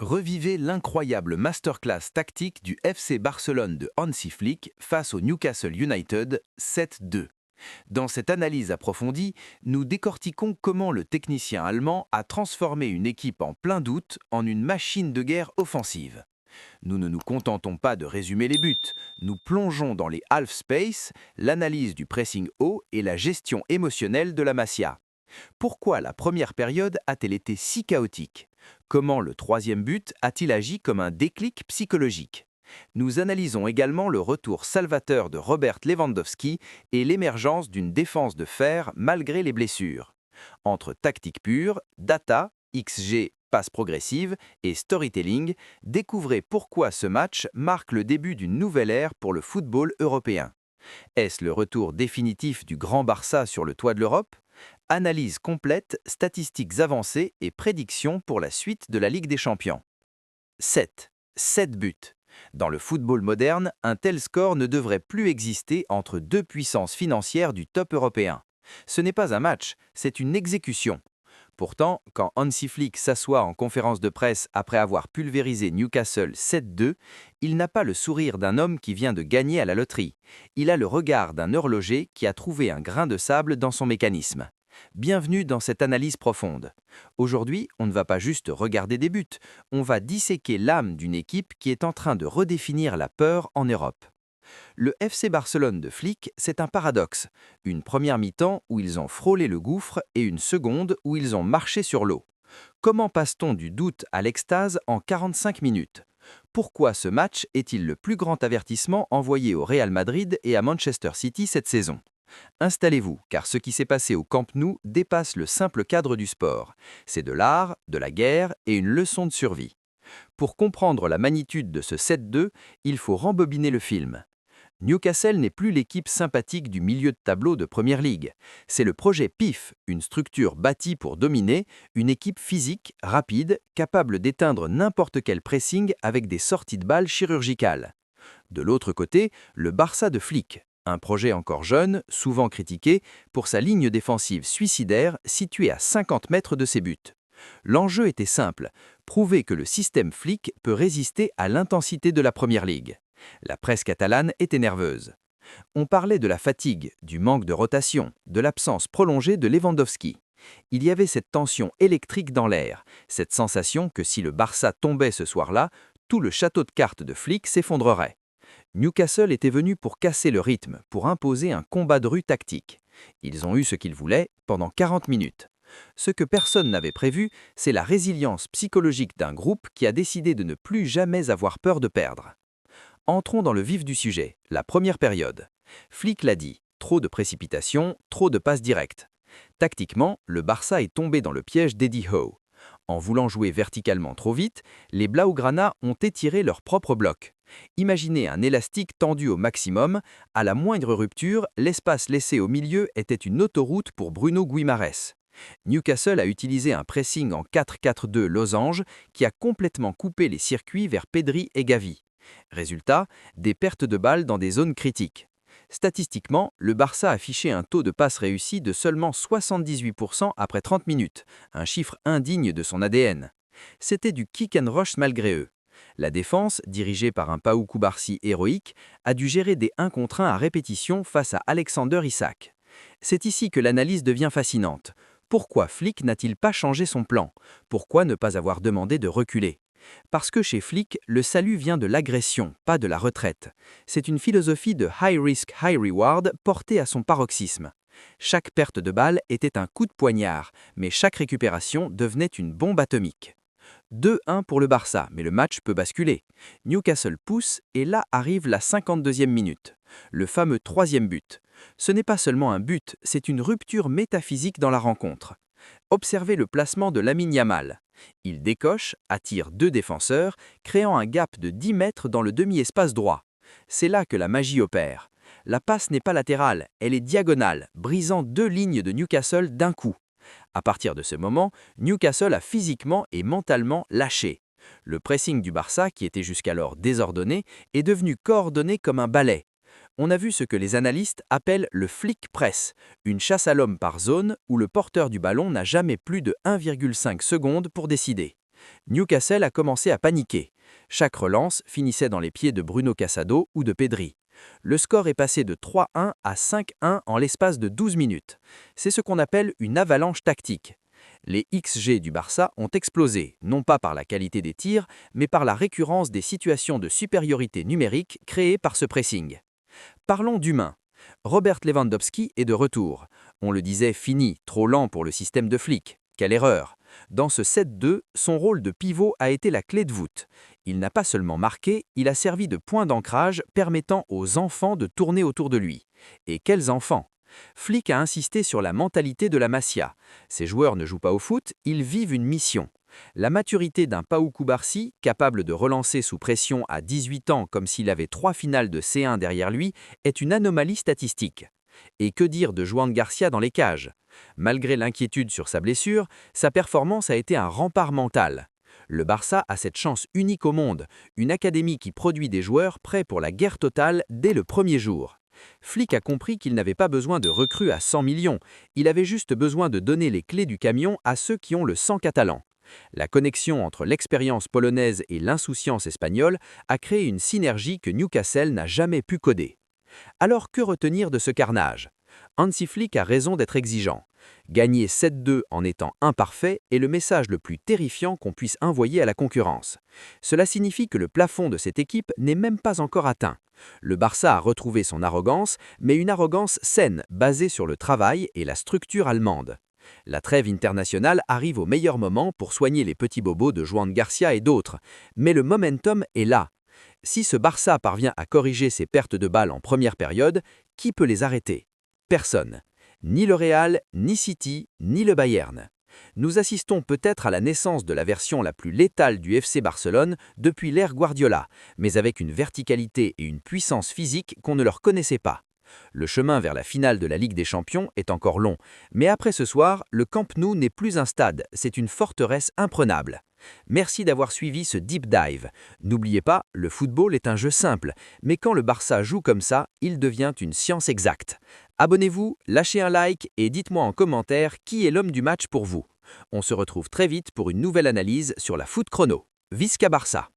Revivez l'incroyable masterclass tactique du FC Barcelone de Hansi Flick face au Newcastle United 7-2. Dans cette analyse approfondie, nous décortiquons comment le technicien allemand a transformé une équipe en plein doute en une machine de guerre offensive. Nous ne nous contentons pas de résumer les buts, nous plongeons dans les half-space, l'analyse du pressing haut et la gestion émotionnelle de la Masia. Pourquoi la première période a-t-elle été si chaotique? Comment le troisième but a-t-il agi comme un déclic psychologique? Nous analysons également le retour salvateur de Robert Lewandowski et l'émergence d'une défense de fer malgré les blessures. Entre tactique pure, data, XG, passe progressive et storytelling, découvrez pourquoi ce match marque le début d'une nouvelle ère pour le football européen. Est-ce le retour définitif du grand Barça sur le toit de l'Europe? Analyse complète, statistiques avancées et prédictions pour la suite de la Ligue des Champions. 7 buts. Dans le football moderne, un tel score ne devrait plus exister entre deux puissances financières du top européen. Ce n'est pas un match, c'est une exécution. Pourtant, quand Hansi Flick s'assoit en conférence de presse après avoir pulvérisé Newcastle 7-2, il n'a pas le sourire d'un homme qui vient de gagner à la loterie. Il a le regard d'un horloger qui a trouvé un grain de sable dans son mécanisme. Bienvenue dans cette analyse profonde. Aujourd'hui, on ne va pas juste regarder des buts, on va disséquer l'âme d'une équipe qui est en train de redéfinir la peur en Europe. Le FC Barcelone de Flick, c'est un paradoxe. Une première mi-temps où ils ont frôlé le gouffre et une seconde où ils ont marché sur l'eau. Comment passe-t-on du doute à l'extase en 45 minutes? Pourquoi ce match est-il le plus grand avertissement envoyé au Real Madrid et à Manchester City cette saison? Installez-vous, car ce qui s'est passé au Camp Nou dépasse le simple cadre du sport. C'est de l'art, de la guerre et une leçon de survie. Pour comprendre la magnitude de ce 7-2, il faut rembobiner le film. Newcastle n'est plus l'équipe sympathique du milieu de tableau de Première Ligue. C'est le projet PIF, une structure bâtie pour dominer, une équipe physique, rapide, capable d'éteindre n'importe quel pressing avec des sorties de balles chirurgicales. De l'autre côté, le Barça de Flick, un projet encore jeune, souvent critiqué, pour sa ligne défensive suicidaire située à 50 mètres de ses buts. L'enjeu était simple, prouver que le système Flick peut résister à l'intensité de la Première Ligue. La presse catalane était nerveuse. On parlait de la fatigue, du manque de rotation, de l'absence prolongée de Lewandowski. Il y avait cette tension électrique dans l'air, cette sensation que si le Barça tombait ce soir-là, tout le château de cartes de Flick s'effondrerait. Newcastle était venu pour casser le rythme, pour imposer un combat de rue tactique. Ils ont eu ce qu'ils voulaient pendant 40 minutes. Ce que personne n'avait prévu, c'est la résilience psychologique d'un groupe qui a décidé de ne plus jamais avoir peur de perdre. Entrons dans le vif du sujet, la première période. Flick l'a dit, trop de précipitation, trop de passes directes. Tactiquement, le Barça est tombé dans le piège d'Eddie Howe. En voulant jouer verticalement trop vite, les Blaugrana ont étiré leur propre bloc. Imaginez un élastique tendu au maximum, à la moindre rupture, l'espace laissé au milieu était une autoroute pour Bruno Guimarães. Newcastle a utilisé un pressing en 4-4-2 losange qui a complètement coupé les circuits vers Pedri et Gavi. Résultat, des pertes de balles dans des zones critiques. Statistiquement, le Barça affichait un taux de passe réussi de seulement 78% après 30 minutes, un chiffre indigne de son ADN. C'était du kick and rush malgré eux. La défense, dirigée par un Pau Cubarsí héroïque, a dû gérer des 1 contre 1 à répétition face à Alexander Isak. C'est ici que l'analyse devient fascinante. Pourquoi Flick n'a-t-il pas changé son plan? Pourquoi ne pas avoir demandé de reculer? Parce que chez Flick, le salut vient de l'agression, pas de la retraite. C'est une philosophie de high risk, high reward portée à son paroxysme. Chaque perte de balle était un coup de poignard, mais chaque récupération devenait une bombe atomique. 2-1 pour le Barça, mais le match peut basculer. Newcastle pousse et là arrive la 52e minute. Le fameux troisième but. Ce n'est pas seulement un but, c'est une rupture métaphysique dans la rencontre. Observez le placement de Lamine Yamal. Il décoche, attire deux défenseurs, créant un gap de 10 mètres dans le demi-espace droit. C'est là que la magie opère. La passe n'est pas latérale, elle est diagonale, brisant deux lignes de Newcastle d'un coup. À partir de ce moment, Newcastle a physiquement et mentalement lâché. Le pressing du Barça, qui était jusqu'alors désordonné, est devenu coordonné comme un ballet. On a vu ce que les analystes appellent le flick press, une chasse à l'homme par zone où le porteur du ballon n'a jamais plus de 1,5 secondes pour décider. Newcastle a commencé à paniquer. Chaque relance finissait dans les pieds de Bruno Casado ou de Pedri. Le score est passé de 3-1 à 5-1 en l'espace de 12 minutes. C'est ce qu'on appelle une avalanche tactique. Les XG du Barça ont explosé, non pas par la qualité des tirs, mais par la récurrence des situations de supériorité numérique créées par ce pressing. Parlons d'humain. Robert Lewandowski est de retour. On le disait fini, trop lent pour le système de Flick. Quelle erreur! Dans ce 7-2, son rôle de pivot a été la clé de voûte. Il n'a pas seulement marqué, il a servi de point d'ancrage permettant aux enfants de tourner autour de lui. Et quels enfants! Flick a insisté sur la mentalité de la Masia. Ces joueurs ne jouent pas au foot, ils vivent une mission. La maturité d'un Pau Cubarsí, capable de relancer sous pression à 18 ans comme s'il avait 3 finales de C1 derrière lui, est une anomalie statistique. Et que dire de Juan Garcia dans les cages? Malgré l'inquiétude sur sa blessure, sa performance a été un rempart mental. Le Barça a cette chance unique au monde, une académie qui produit des joueurs prêts pour la guerre totale dès le premier jour. Flick a compris qu'il n'avait pas besoin de recrues à 100 millions, il avait juste besoin de donner les clés du camion à ceux qui ont le sang catalan. La connexion entre l'expérience polonaise et l'insouciance espagnole a créé une synergie que Newcastle n'a jamais pu coder. Alors que retenir de ce carnage? Hansi Flick a raison d'être exigeant. Gagner 7-2 en étant imparfait est le message le plus terrifiant qu'on puisse envoyer à la concurrence. Cela signifie que le plafond de cette équipe n'est même pas encore atteint. Le Barça a retrouvé son arrogance, mais une arrogance saine, basée sur le travail et la structure allemande. La trêve internationale arrive au meilleur moment pour soigner les petits bobos de Juan Garcia et d'autres, mais le momentum est là. Si ce Barça parvient à corriger ses pertes de balles en première période, qui peut les arrêter? Personne. Ni le Real, ni City, ni le Bayern. Nous assistons peut-être à la naissance de la version la plus létale du FC Barcelone depuis l'ère Guardiola, mais avec une verticalité et une puissance physique qu'on ne leur connaissait pas. Le chemin vers la finale de la Ligue des Champions est encore long, mais après ce soir, le Camp Nou n'est plus un stade, c'est une forteresse imprenable. Merci d'avoir suivi ce deep dive. N'oubliez pas, le football est un jeu simple, mais quand le Barça joue comme ça, il devient une science exacte. Abonnez-vous, lâchez un like et dites-moi en commentaire qui est l'homme du match pour vous. On se retrouve très vite pour une nouvelle analyse sur la Foot Chrono. Visca Barça!